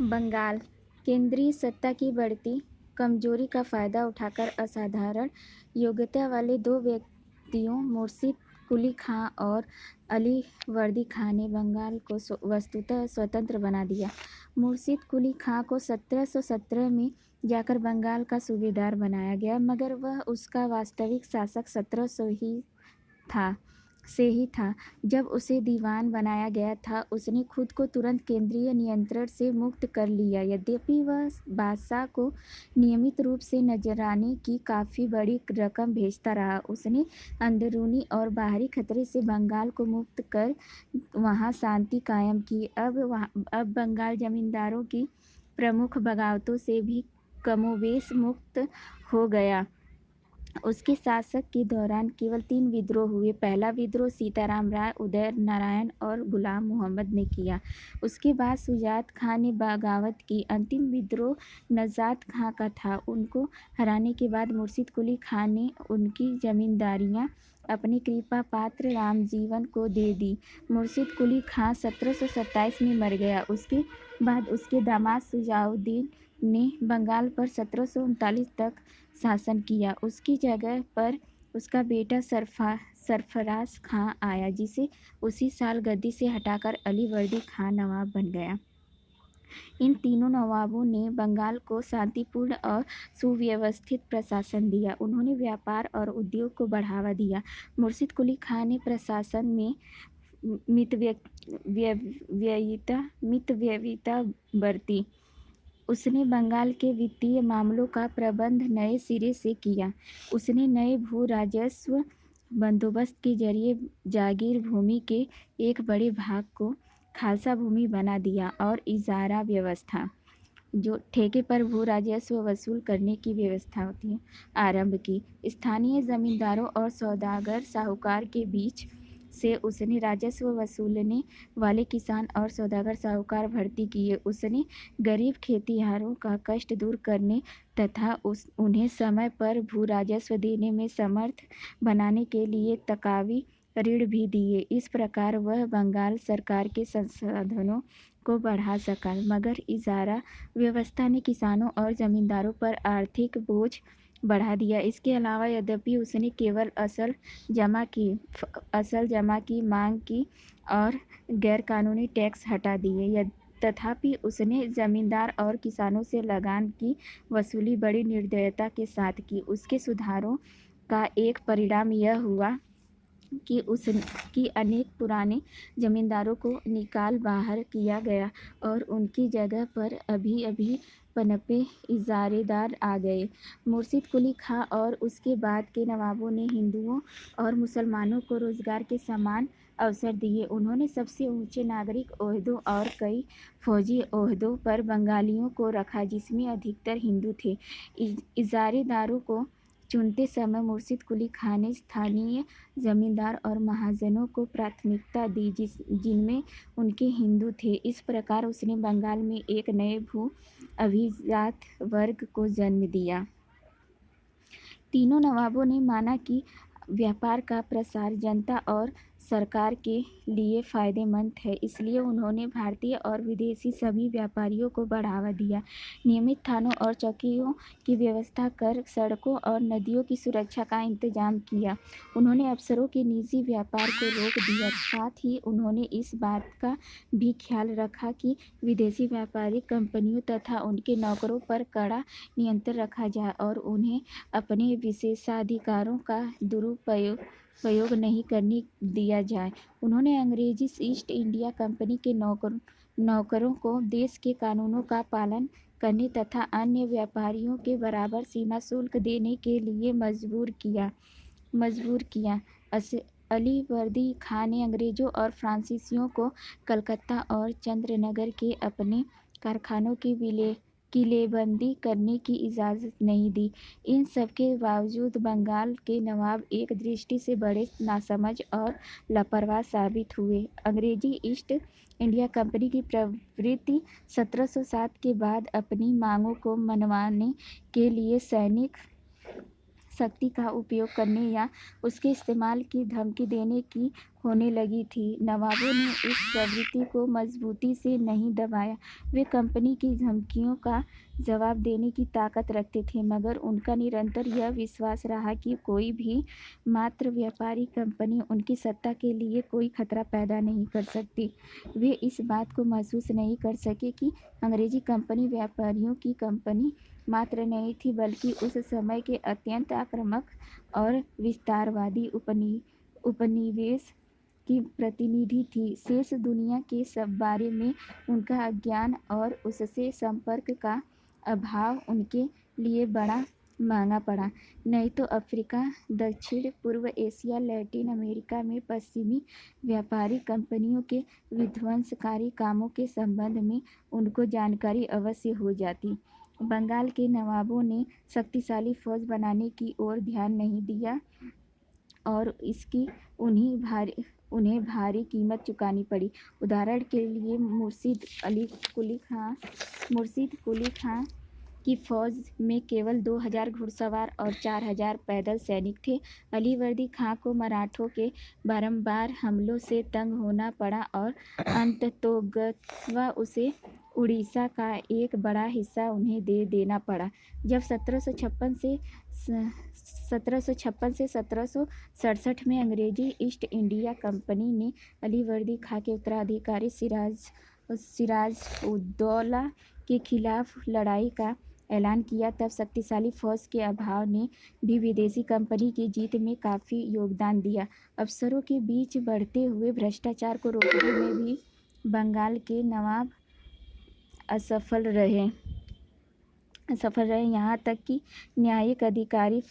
बंगाल केंद्रीय सत्ता की बढ़ती कमजोरी का फायदा उठाकर असाधारण योग्यता वाले दो व्यक्तियों मुर्शिद कुली खां और अली वर्दी खां ने बंगाल को वस्तुतः स्वतंत्र बना दिया। मुर्शिद कुली खां को 1717 में जाकर बंगाल का सूबेदार बनाया गया, मगर वह उसका वास्तविक शासक 1700 ही था। जब उसे दीवान बनाया गया था, उसने खुद को तुरंत केंद्रीय नियंत्रण से मुक्त कर लिया। यद्यपि वह बादशाह को नियमित रूप से नजराने की काफ़ी बड़ी रकम भेजता रहा, उसने अंदरूनी और बाहरी खतरे से बंगाल को मुक्त कर वहां शांति कायम की। अब बंगाल जमींदारों की प्रमुख बगावतों से भी कमोबेश मुक्त हो गया। उसके शासक के दौरान केवल 3 विद्रोह हुए। पहला विद्रोह सीताराम राय, उदय नारायण और गुलाम मोहम्मद ने किया। उसके बाद शुजात खां ने बगावत की। अंतिम विद्रोह नजात खां का था। उनको हराने के बाद मुर्शिद कुली खां ने उनकी जमींदारियां अपने कृपा पात्र रामजीवन को दे दी। मुर्शिद कुली खां 1727 में मर गया। उसके बाद उसके दामाद शुजाउद्दीन ने बंगाल पर 1739 तक शासन किया। उसकी जगह पर उसका बेटा सरफराज खां आया, जिसे उसी साल गद्दी से हटाकर अली वर्दी खां नवाब बन गया। इन तीनों नवाबों ने बंगाल को शांतिपूर्ण और सुव्यवस्थित प्रशासन दिया। उन्होंने व्यापार और उद्योग को बढ़ावा दिया। मुर्शिद कुली खां ने प्रशासन में मितव्ययिता बरती। उसने बंगाल के वित्तीय मामलों का प्रबंध नए सिरे से किया। उसने नए भू राजस्व बंदोबस्त के जरिए जागीर भूमि के एक बड़े भाग को खालसा भूमि बना दिया और इजारा व्यवस्था, जो ठेके पर भू राजस्व वसूल करने की व्यवस्था होती है, आरंभ की। स्थानीय जमींदारों और सौदागर साहूकार के बीच से उसने राजस्व वसूलने वाले किसान और सौदागर साहूकार भर्ती किए। उसने गरीब खेतिहरों का कष्ट दूर करने तथा उन्हें समय पर भू राजस्व देने में समर्थ बनाने के लिए तकावी ऋण भी दिए। इस प्रकार वह बंगाल सरकार के संसाधनों को बढ़ा सका, मगर इजारा व्यवस्था ने किसानों और जमींदारों पर आर्थिक बोझ बढ़ा दिया। इसके अलावा यद्यपि उसने केवल असल जमा की मांग की और गैरकानूनी टैक्स हटा दिए, तथापि उसने जमींदार और किसानों से लगान की वसूली बड़ी निर्दयता के साथ की। उसके सुधारों का एक परिणाम यह हुआ कि अनेक पुराने जमींदारों को निकाल बाहर किया गया और उनकी जगह पर अभी पनपे इजारेदार आ गए। मुर्शिद कुली खां और उसके बाद के नवाबों ने हिंदुओं और मुसलमानों को रोजगार के समान अवसर दिए। उन्होंने सबसे ऊंचे नागरिक ओहदों और कई फौजी ओहदों पर बंगालियों को रखा, जिसमें अधिकतर हिंदू थे। इजारेदारों को चुनते समय मुर्शिद कुली खां ने स्थानीय जमींदार और महाजनों को प्राथमिकता दी, जिनमें उनके हिंदू थे। इस प्रकार उसने बंगाल में एक नए भू अभिजात वर्ग को जन्म दिया। तीनों नवाबों ने माना कि व्यापार का प्रसार जनता और सरकार के लिए फायदेमंद है, इसलिए उन्होंने भारतीय और विदेशी सभी व्यापारियों को बढ़ावा दिया। नियमित थानों और चौकियों की व्यवस्था कर सड़कों और नदियों की सुरक्षा का इंतजाम किया। उन्होंने अफसरों के निजी व्यापार को रोक दिया। साथ ही उन्होंने इस बात का भी ख्याल रखा कि विदेशी व्यापारिक कंपनियों तथा उनके नौकरों पर कड़ा नियंत्रण रखा जाए और उन्हें अपने विशेषाधिकारों का दुरुपयोग नहीं करने दिया जाए। उन्होंने अंग्रेजी ईस्ट इंडिया कंपनी के नौकरों को देश के कानूनों का पालन करने तथा अन्य व्यापारियों के बराबर सीमा शुल्क देने के लिए मजबूर किया। अली वर्दी खां ने अंग्रेजों और फ्रांसीसियों को कलकत्ता और चंद्रनगर के अपने कारखानों की किलेबंदी करने की इजाज़त नहीं दी। इन सब के बावजूद बंगाल के नवाब एक दृष्टि से बड़े नासमझ और लापरवाह साबित हुए। अंग्रेजी ईस्ट इंडिया कंपनी की प्रवृत्ति 1707 के बाद अपनी मांगों को मनवाने के लिए सैनिक शक्ति का उपयोग करने या उसके इस्तेमाल की धमकी देने की होने लगी थी। नवाबों ने इस प्रवृत्ति को मजबूती से नहीं दबाया। वे कंपनी की धमकियों का जवाब देने की ताकत रखते थे, मगर उनका निरंतर यह विश्वास रहा कि कोई भी मात्र व्यापारी कंपनी उनकी सत्ता के लिए कोई खतरा पैदा नहीं कर सकती। वे इस बात को महसूस नहीं कर सके कि अंग्रेजी कंपनी व्यापारियों की कंपनी मात्र नहीं थी, बल्कि उस समय के अत्यंत आक्रामक और विस्तारवादी उपनिवेश की प्रतिनिधि थी। शेष दुनिया के सब बारे में उनका अज्ञान और उससे संपर्क का अभाव उनके लिए बड़ा महंगा पड़ा। नहीं तो अफ्रीका, दक्षिण पूर्व एशिया, लैटिन अमेरिका में पश्चिमी व्यापारी कंपनियों के विध्वंसकारी कामों के संबंध में उनको जानकारी अवश्य हो जाती। बंगाल के नवाबों ने शक्तिशाली फौज बनाने की ओर ध्यान नहीं दिया और इसकी उन्हें भारी कीमत चुकानी पड़ी। उदाहरण के लिए मुर्शिद कुली खां की फौज में केवल 2000 घुड़सवार और 4000 पैदल सैनिक थे। अली वर्दी खां को मराठों के बारंबार हमलों से तंग होना पड़ा और अंततोगत्वा उसे उड़ीसा का एक बड़ा हिस्सा उन्हें दे देना पड़ा। जब 1756 से 1767 में अंग्रेजी ईस्ट इंडिया कंपनी ने अली वर्दी खां के उत्तराधिकारी सिराज-उद-दौला के खिलाफ लड़ाई का ऐलान किया, तब शक्तिशाली फौज के अभाव ने भी विदेशी कंपनी की जीत में काफ़ी योगदान दिया। अफसरों के बीच बढ़ते हुए भ्रष्टाचार को रोकने में भी बंगाल के नवाब असफल रहे। यहाँ तक कि न्यायिक अधिकारी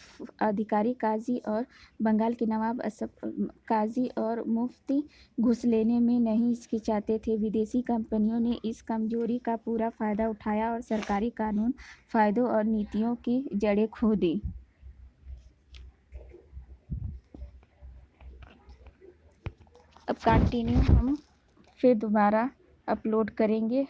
काजी और मुफ्ती घूस लेने में नहीं हिचकिचाते थे। विदेशी कंपनियों ने इस कमजोरी का पूरा फायदा उठाया और सरकारी कानून, फायदों और नीतियों की जड़ें खो दी। अब कंटिन्यू हम फिर दोबारा अपलोड करेंगे।